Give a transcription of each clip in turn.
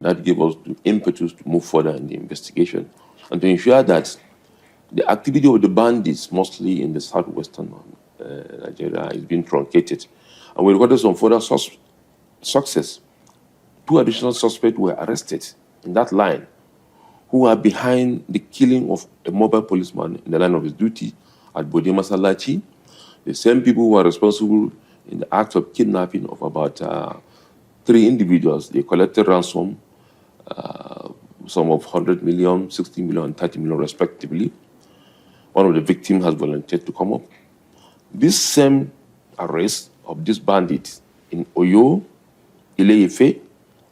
That gave us the impetus to move further in the investigation and to ensure that the activity of the bandits, mostly in the southwestern Nigeria, is being truncated. And we recorded some further success. 2 additional suspects were arrested in that line who are behind the killing of a mobile policeman in the line of his duty at Bode Masalachi. The same people who are responsible in the act of kidnapping of about 3 individuals. They collected ransom, some of 100 million, 60 million, and 30 million respectively. One of the victims has volunteered to come up. This same arrest of this bandit in Oyo, Ile-Ife,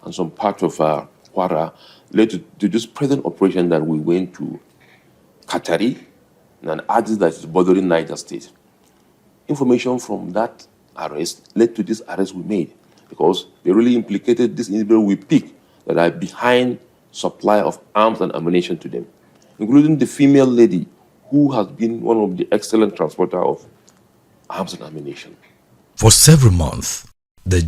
and some part of Kwara led to this present operation that we went to Katari, an artist that is bordering Niger State. Information from that arrest led to this arrest we made because they really implicated this individual we picked that are behind supply of arms and ammunition to them, including the female lady who has been one of the excellent transporter of arms and ammunition. For several months, the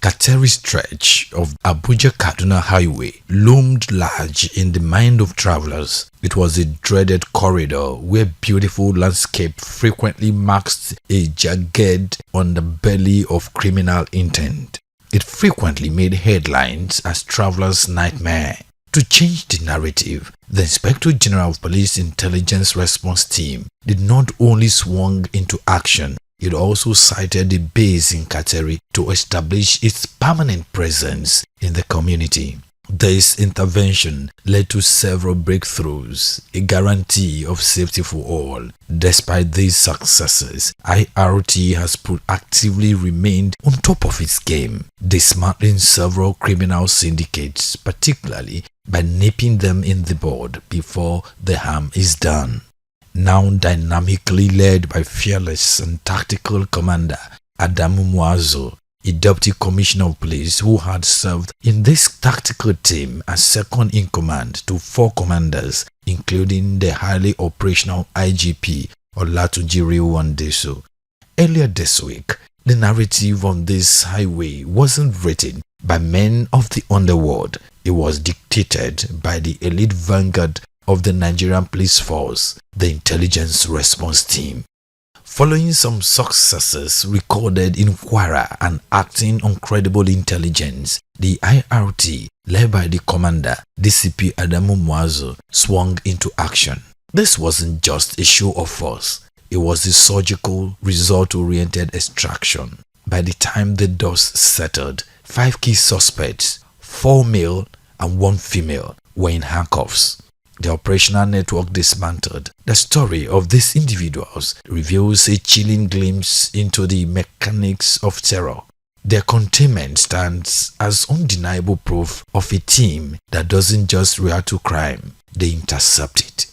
Katari stretch of Abuja-Kaduna highway loomed large in the mind of travelers. It was a dreaded corridor where beautiful landscape frequently marks a jagged underbelly of criminal intent. It frequently made headlines as travelers' nightmare. To change the narrative, the Inspector General of Police Intelligence Response Team did not only swung into action, it also cited the base in Katari to establish its permanent presence in the community. This intervention led to several breakthroughs, a guarantee of safety for all. Despite these successes, IRT has proactively remained on top of its game, dismantling several criminal syndicates, particularly by nipping them in the bud before the harm is done. Now dynamically led by fearless and tactical commander Adamu Muazu, a deputy commissioner of police who had served in this tactical team as second in command to 4 commanders, including the highly operational IGP Olatunji Wandeso. Earlier this week, the narrative on this highway wasn't written by men of the underworld. It was dictated by the elite vanguard of the Nigerian police force, the Intelligence Response Team. Following some successes recorded in Kwara and acting on credible intelligence, the IRT, led by the commander, DCP Adamu Muazu, swung into action. This wasn't just a show of force, it was a surgical, result-oriented extraction. By the time the dust settled, 5 key suspects, 4 male and 1 female, were in handcuffs. The operational network dismantled. The story of these individuals reveals a chilling glimpse into the mechanics of terror. Their containment stands as undeniable proof of a team that doesn't just react to crime, they intercept it.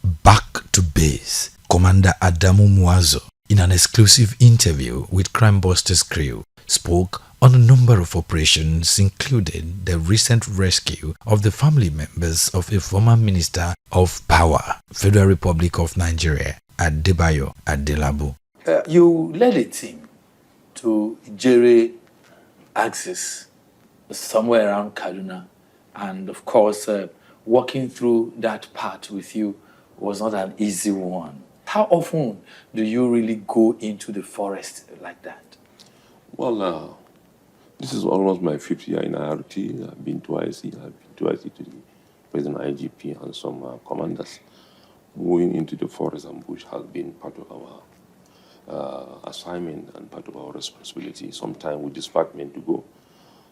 Back to base, Commander Adamu Muazu, in an exclusive interview with Crime Busters crew, spoke on a number of operations, including the recent rescue of the family members of a former Minister of Power, Federal Republic of Nigeria, Adebayo Adelabu. You led a team to Ijere axis, somewhere around Kaduna, and of course, walking through that path with you was not an easy one. How often do you really go into the forest like that? Well, this is almost my 5th year in IRT. I've been twice. I've been twice to the President IGP and some commanders. Moving into the forest and bush has been part of our assignment and part of our responsibility. Sometimes we dispatch men to go.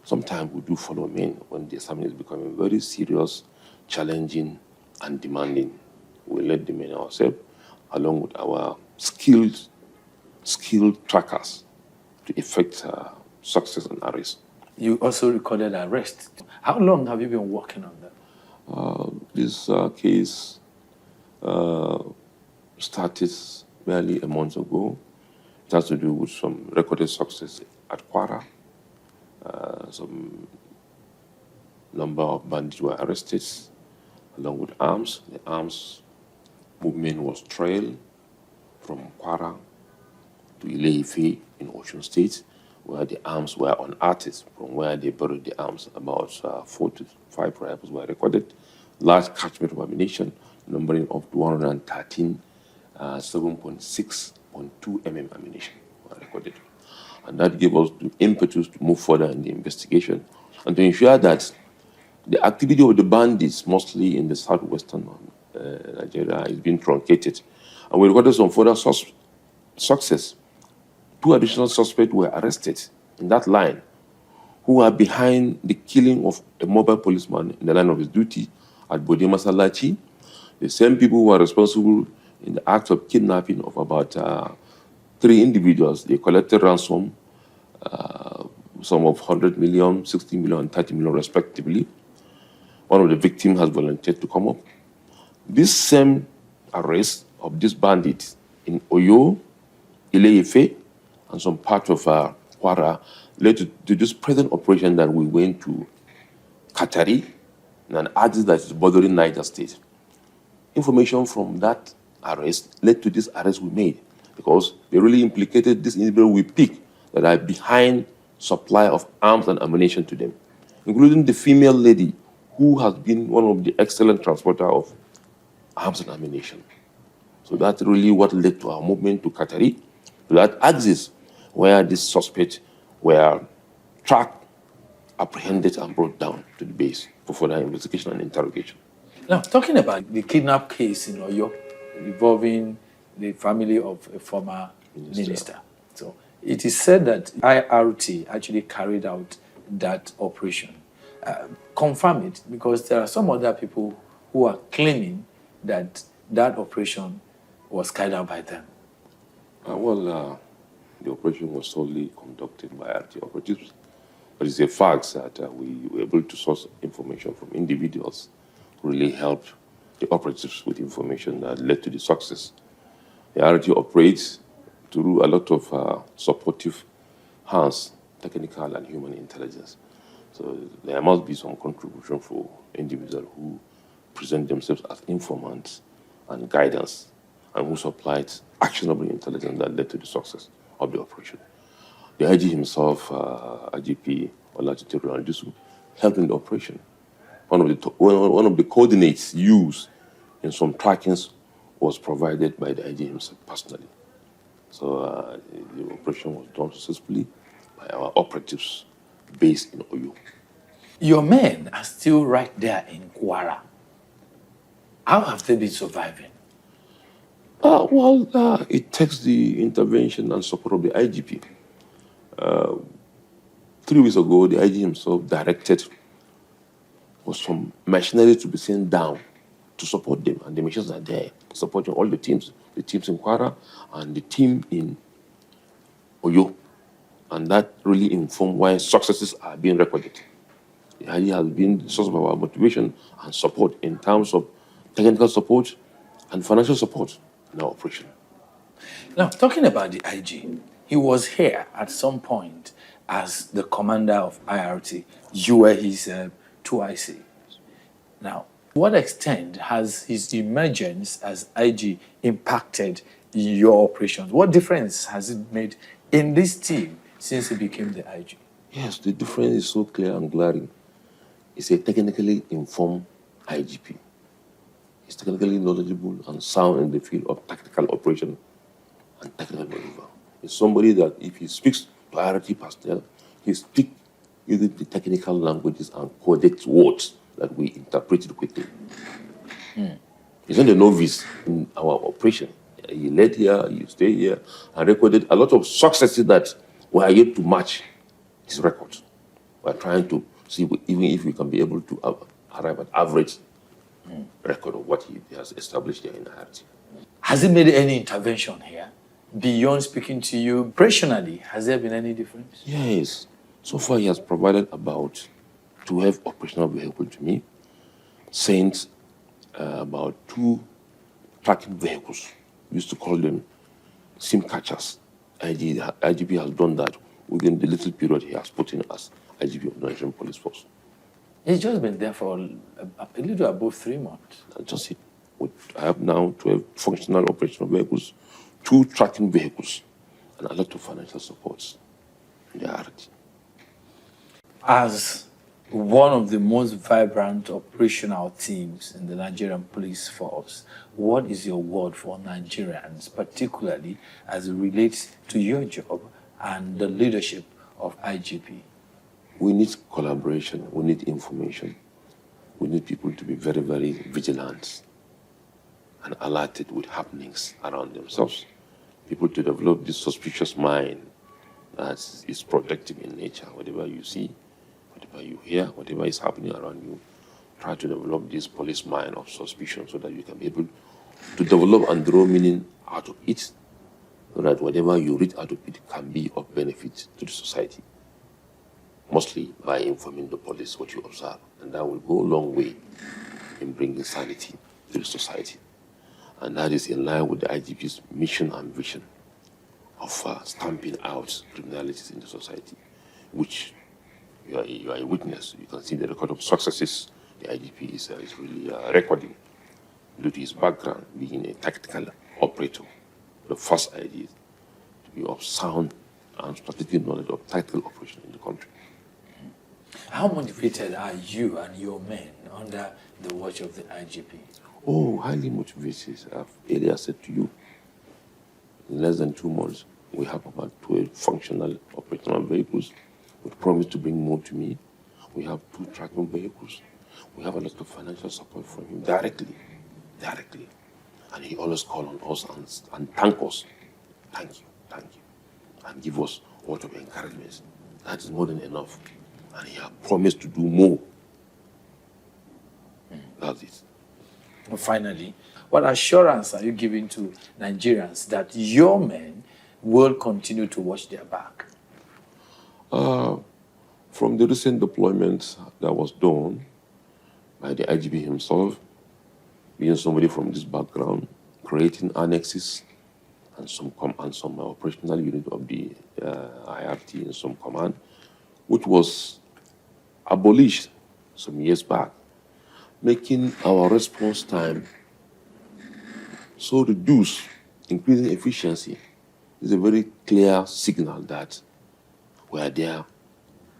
Sometimes we do follow men when the assignment is becoming very serious, challenging, and demanding. We let the men ourselves, along with our skilled trackers, to effect success and arrest. You also recorded arrest. How long have you been working on that? This case started barely a month ago. It has to do with some recorded success at Kwara. Some number of bandits were arrested, along with arms. The arms movement was trailed from Kwara to Ile-Ife in Osun State, where the arms were unearthed from where they buried the arms. About 4 to 5 rifles were recorded, large catchment of ammunition numbering up to 113 7.6.2 mm ammunition were recorded. And that gave us the impetus to move further in the investigation and to ensure that the activity of the bandits, mostly in the southwestern Nigeria, is being truncated. And we recorded some further success. 2 additional suspects were arrested in that line who are behind the killing of a mobile policeman in the line of his duty at Bode Masalachi. The same people who are responsible in the act of kidnapping of about 3 individuals. They collected ransom, some of 100 million, 60 million, and 30 million respectively. One of the victims has volunteered to come up. This same arrest of this bandit in Oyo, Ile-Ife, and some part of Kwara led to this present operation that we went to Katari, an artist that is bordering Niger State. Information from that arrest led to this arrest we made because they really implicated this individual we picked that are behind supply of arms and ammunition to them, including the female lady who has been one of the excellent transporter of arms and ammunition. So that's really what led to our movement to Katari, to that axis where these suspects were tracked, apprehended, and brought down to the base for further investigation and interrogation. Now, talking about the kidnap case in Oyo involving the family of a former minister. So it is said that IRT actually carried out that operation. Confirm it, because there are some other people who are claiming that that operation was carried out by them. The operation was solely conducted by IRT operatives, but it's a fact that we were able to source information from individuals who really helped the operatives with information that led to the success. The IRT operates through a lot of supportive hands, technical and human intelligence. So there must be some contribution for individuals who present themselves as informants and guidance, and who supplied actionable intelligence that led to the success of the operation. The IG himself, IGP Olatunji Ronaldisu, helped in the operation. One of the coordinates used in some trackings was provided by the IG himself personally. So the operation was done successfully by our operatives based in Oyo. Your men are still right there in Kwara. How have they been surviving? It takes the intervention and support of the IGP. 3 weeks ago, the IG himself directed for some machinery to be sent down to support them, and the machines are there, supporting all the teams in Kwara and the team in Oyo. And that really informed why successes are being recorded. The IG has been the source of our motivation and support in terms of technical support and financial support in our operation. Now, talking about the IG, he was here at some point as the commander of IRT. You were his 2IC. Now, to what extent has his emergence as IG impacted your operations? What difference has it made in this team since he became the IG? Yes, the difference is so clear and glaring. He's a technically informed IGP. He's technically knowledgeable and sound in the field of tactical operation and technical maneuver. He's somebody that if he speaks to IRT personnel, he speaks using the technical languages and coded words that we interpreted quickly. He's not a novice in our operation. He led here, he stayed here, and recorded a lot of successes that were yet to match his record. We're trying to see even if we can be able to arrive at average record of what he has established here in IRT. Has he made any intervention here? Beyond speaking to you operationally, has there been any difference? Yes. So far, he has provided about 12 operational vehicles to me, sent about 2 tracking vehicles. We used to call them SIM catchers. IGP has done that within the little period he has put in as IGP of the Nigerian Police Force. He's just been there for a little above 3 months. That's just it. I have now 12 functional operational vehicles, 2 tracking vehicles, and a lot of financial supports. in the IRT. As one of the most vibrant operational teams in the Nigerian police force, what is your word for Nigerians, particularly as it relates to your job and the leadership of IGP? We need collaboration, we need information. We need people to be very, very vigilant and alerted with happenings around themselves. People to develop this suspicious mind that is protective in nature. Whatever you see, whatever you hear, whatever is happening around you, try to develop this police mind of suspicion so that you can be able to develop and draw meaning out of it, so that whatever you read out of it can be of benefit to the society. Mostly by informing the police what you observe, and that will go a long way in bringing sanity to the society. And that is in line with the IGP's mission and vision of stamping out criminalities in the society, which you are a witness. You can see the record of successes the IGP is really recording due to his background being a tactical operator. The first idea is to be of sound and strategic knowledge of tactical operation in the country. How motivated are you and your men under the watch of the IGP? Oh, highly motivated. I've earlier said to you, in less than 2 months, we have about 12 functional operational vehicles. We promise to bring more to me. We have 2 tracking vehicles. We have a lot of financial support from him directly. And he always calls on us and thank us. Thank you, and give us a lot of encouragement. That is more than enough. And he has promised to do more. That's it. And finally, what assurance are you giving to Nigerians that your men will continue to watch their back? From the recent deployment that was done by the IGP himself, being somebody from this background, creating annexes and some operational unit of the IRT and some command, which was abolished some years back, making our response time so reduced, increasing efficiency, is a very clear signal that we are there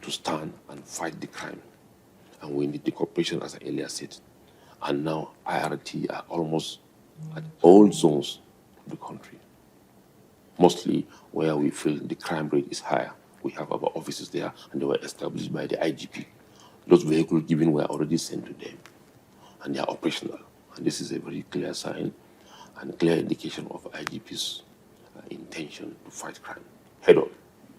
to stand and fight the crime. And we need the cooperation, as I earlier said. And now IRT are almost at all zones of the country. Mostly where we feel the crime rate is higher. We have our offices there, and they were established by the IGP. Those vehicles given were already sent to them, and they are operational. And this is a very clear sign and clear indication of IGP's intention to fight crime head on.